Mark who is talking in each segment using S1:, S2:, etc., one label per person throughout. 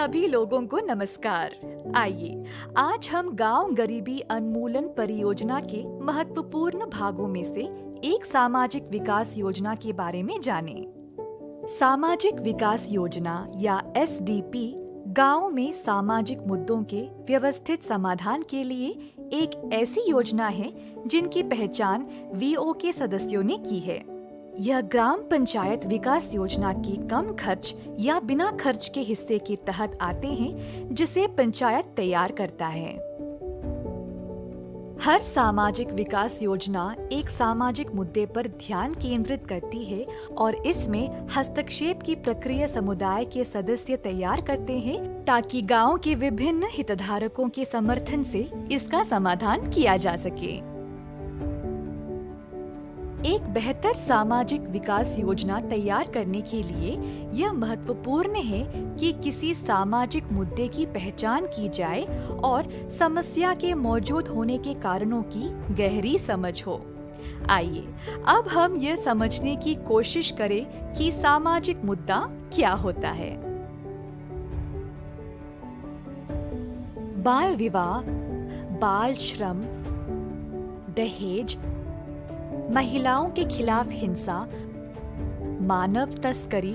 S1: सभी लोगों को नमस्कार। आइए आज हम गांव गरीबी उन्मूलन परियोजना के महत्वपूर्ण भागों में से एक सामाजिक विकास योजना के बारे में जानें। सामाजिक विकास योजना या एसडीपी गांव में सामाजिक मुद्दों के व्यवस्थित समाधान के लिए एक ऐसी योजना है जिनकी पहचान वीओ के सदस्यों ने की है। यह ग्राम पंचायत विकास योजना के कम खर्च या बिना खर्च के हिस्से के तहत आते हैं, जिसे पंचायत तैयार करता है। हर सामाजिक विकास योजना एक सामाजिक मुद्दे पर ध्यान केंद्रित करती है और इसमें हस्तक्षेप की प्रक्रिया समुदाय के सदस्य तैयार करते हैं ताकि गांव के विभिन्न हितधारकों के समर्थन से इसका समाधान किया जा सके। एक बेहतर सामाजिक विकास योजना तैयार करने के लिए यह महत्वपूर्ण है कि किसी सामाजिक मुद्दे की पहचान की जाए और समस्या के मौजूद होने के कारणों की गहरी समझ हो। आइए अब हम यह समझने की कोशिश करें कि सामाजिक मुद्दा क्या होता है। बाल विवाह, बाल श्रम, दहेज, महिलाओं के खिलाफ हिंसा, मानव तस्करी,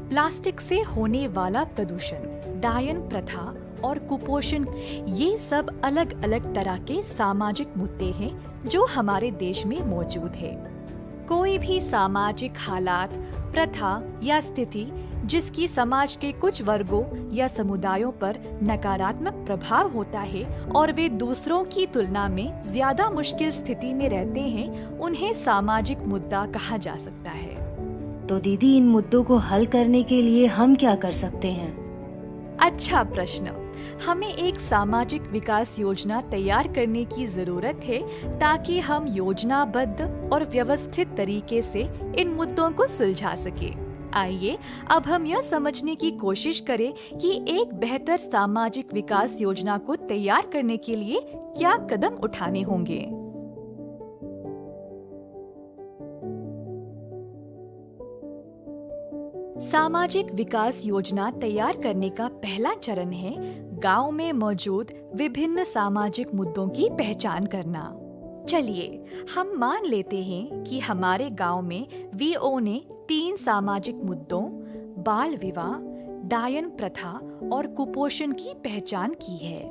S1: प्लास्टिक से होने वाला प्रदूषण, डायन प्रथा और कुपोषण, ये सब अलग अलग तरह के सामाजिक मुद्दे हैं जो हमारे देश में मौजूद है। कोई भी सामाजिक हालात, प्रथा या स्थिति जिसकी समाज के कुछ वर्गों या समुदायों पर नकारात्मक प्रभाव होता है और वे दूसरों की तुलना में ज्यादा मुश्किल स्थिति में रहते हैं, उन्हें सामाजिक मुद्दा कहा जा सकता है।
S2: तो दीदी, इन मुद्दों को हल करने के लिए हम क्या कर सकते हैं?
S1: अच्छा प्रश्न। हमें एक सामाजिक विकास योजना तैयार करने की जरूरत है ताकि हम योजनाबद्ध और व्यवस्थित तरीके से इन मुद्दों को सुलझा सके। आइए अब हम यह समझने की कोशिश करें कि एक बेहतर सामाजिक विकास योजना को तैयार करने के लिए क्या कदम उठाने होंगे। सामाजिक विकास योजना तैयार करने का पहला चरण है गांव में मौजूद विभिन्न सामाजिक मुद्दों की पहचान करना। चलिए हम मान लेते हैं कि हमारे गांव में वीओ ने 3 सामाजिक मुद्दों बाल विवाह, डायन प्रथा और कुपोषण की पहचान की है।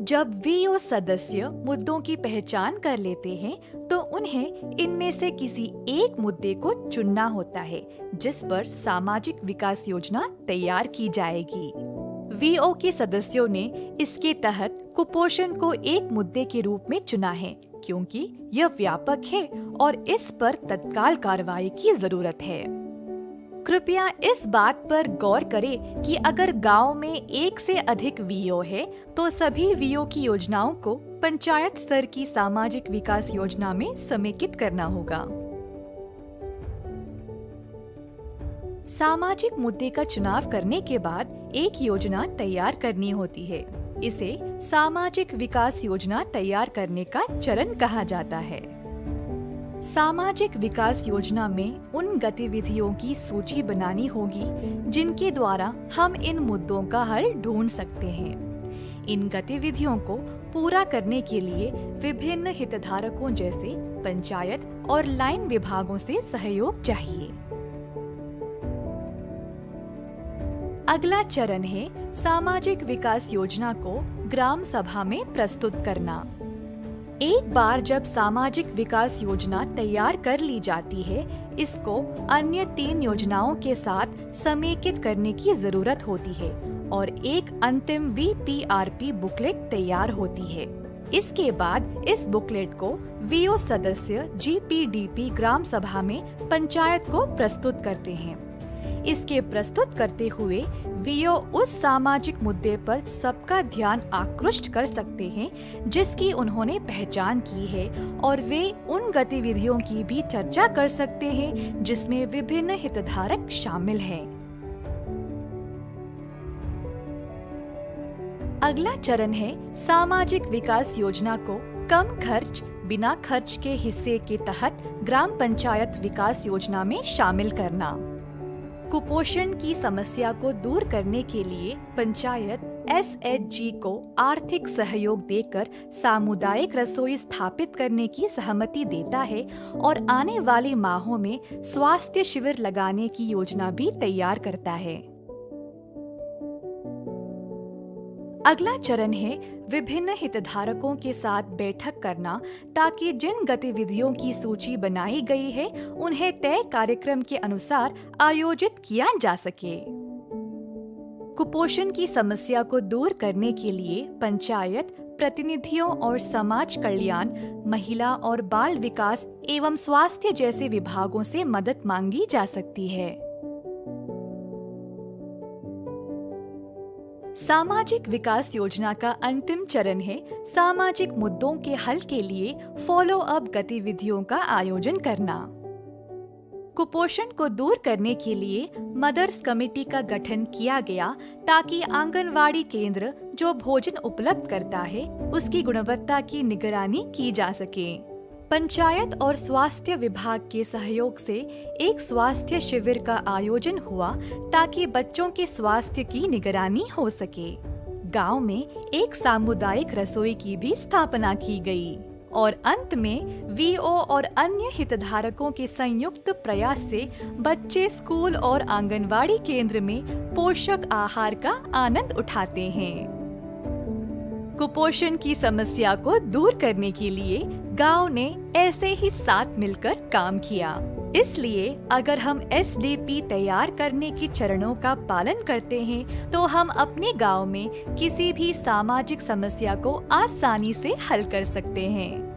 S1: जब वीओ सदस्य मुद्दों की पहचान कर लेते हैं तो उन्हें इनमें से किसी एक मुद्दे को चुनना होता है जिस पर सामाजिक विकास योजना तैयार की जाएगी। वीओ के सदस्यों ने इसके तहत कुपोषण को एक मुद्दे के रूप में चुना है क्योंकि यह व्यापक है और इस पर तत्काल कार्रवाई की जरूरत है। कृपया इस बात पर गौर करें कि अगर गांव में एक से अधिक वीओ है तो सभी वीओ की योजनाओं को पंचायत स्तर की सामाजिक विकास योजना में समेकित करना होगा। सामाजिक मुद्दे का चुनाव करने के बाद एक योजना तैयार करनी होती है। इसे सामाजिक विकास योजना तैयार करने का चरण कहा जाता है। सामाजिक विकास योजना में उन गतिविधियों की सूची बनानी होगी जिनके द्वारा हम इन मुद्दों का हल ढूंढ सकते हैं। इन गतिविधियों को पूरा करने के लिए विभिन्न हितधारकों जैसे पंचायत और लाइन विभागों से सहयोग चाहिए। अगला चरण है सामाजिक विकास योजना को ग्राम सभा में प्रस्तुत करना। एक बार जब सामाजिक विकास योजना तैयार कर ली जाती है, इसको अन्य 3 योजनाओं के साथ समेकित करने की जरूरत होती है और एक अंतिम वीपीआरपी बुकलेट तैयार होती है। इसके बाद इस बुकलेट को वीओ सदस्य जीपीडीपी ग्राम सभा में पंचायत को प्रस्तुत करते हैं। इसके प्रस्तुत करते हुए वीओ उस सामाजिक मुद्दे पर सबका ध्यान आकृष्ट कर सकते हैं जिसकी उन्होंने पहचान की है और वे उन गतिविधियों की भी चर्चा कर सकते हैं जिसमें विभिन्न हितधारक शामिल हैं। अगला चरण है सामाजिक विकास योजना को कम खर्च, बिना खर्च के हिस्से के तहत ग्राम पंचायत विकास योजना में शामिल करना। कुपोषण की समस्या को दूर करने के लिए पंचायत SHG को आर्थिक सहयोग देकर सामुदायिक रसोई स्थापित करने की सहमति देता है और आने वाले माहों में स्वास्थ्य शिविर लगाने की योजना भी तैयार करता है। अगला चरण है विभिन्न हितधारकों के साथ बैठक करना, ताकि जिन गतिविधियों की सूची बनाई गई है उन्हें तय कार्यक्रम के अनुसार आयोजित किया जा सके। कुपोषण की समस्या को दूर करने के लिए पंचायत प्रतिनिधियों और समाज कल्याण, महिला और बाल विकास एवं स्वास्थ्य जैसे विभागों से मदद मांगी जा सकती है। सामाजिक विकास योजना का अंतिम चरण है सामाजिक मुद्दों के हल के लिए फॉलो अप गतिविधियों का आयोजन करना। कुपोषण को दूर करने के लिए मदर्स कमेटी का गठन किया गया, ताकि आंगनवाड़ी केंद्र जो भोजन उपलब्ध करता है उसकी गुणवत्ता की निगरानी की जा सके। पंचायत और स्वास्थ्य विभाग के सहयोग से एक स्वास्थ्य शिविर का आयोजन हुआ, ताकि बच्चों के स्वास्थ्य की निगरानी हो सके। गांव में एक सामुदायिक रसोई की भी स्थापना की गई और अंत में VO और अन्य हितधारकों के संयुक्त प्रयास से बच्चे स्कूल और आंगनवाड़ी केंद्र में पोषक आहार का आनंद उठाते हैं। कुपोषण की समस्या को दूर करने के लिए गांव ने ऐसे ही साथ मिलकर काम किया। इसलिए अगर हम SDP तैयार करने के चरणों का पालन करते हैं तो हम अपने गांव में किसी भी सामाजिक समस्या को आसानी से हल कर सकते हैं।